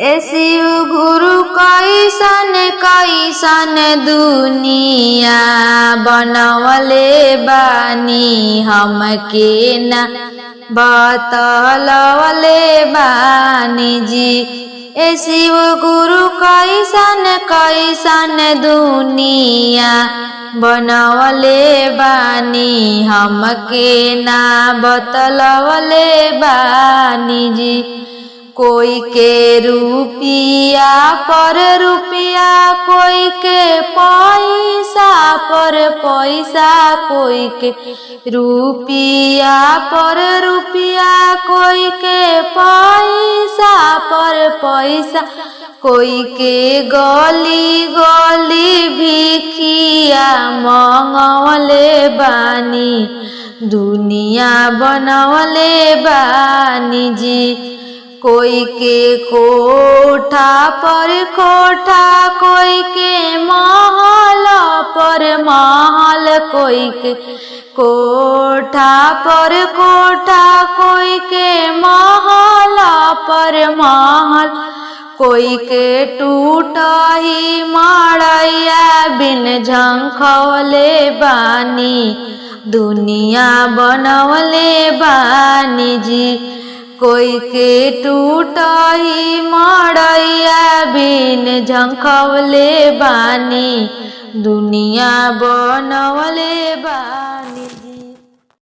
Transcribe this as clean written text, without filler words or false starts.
ए शिव गुरु कैसन कैसन दुनिया बनवले बानी हमके न बतलवले बानी जी। ए शिव गुरु कैसन कैसन दुनिया बनवले बानी हमके ना बतलवले बानी जी। कोई के रुपिया पर रुपिया, कोई के पैसा पर पैसा, कोई के रुपिया पर रुपिया, कोई के पैसा पर पैसा, कोई के गली गली भिखिया मंगवले बानी दुनिया बनवले बानी जी। कोई के कोठा पर कोठा, कोई के महल पर महल, कोई के कोठा पर कोठा, कोई के महल पर महल, कोई के टूटही मड़ैया बिन झंखवले बानी दुनिया बनवले बानी जी। कोई के टूटही मड़ैया बिन झंखवले बानी दुनिया बनवले बानी।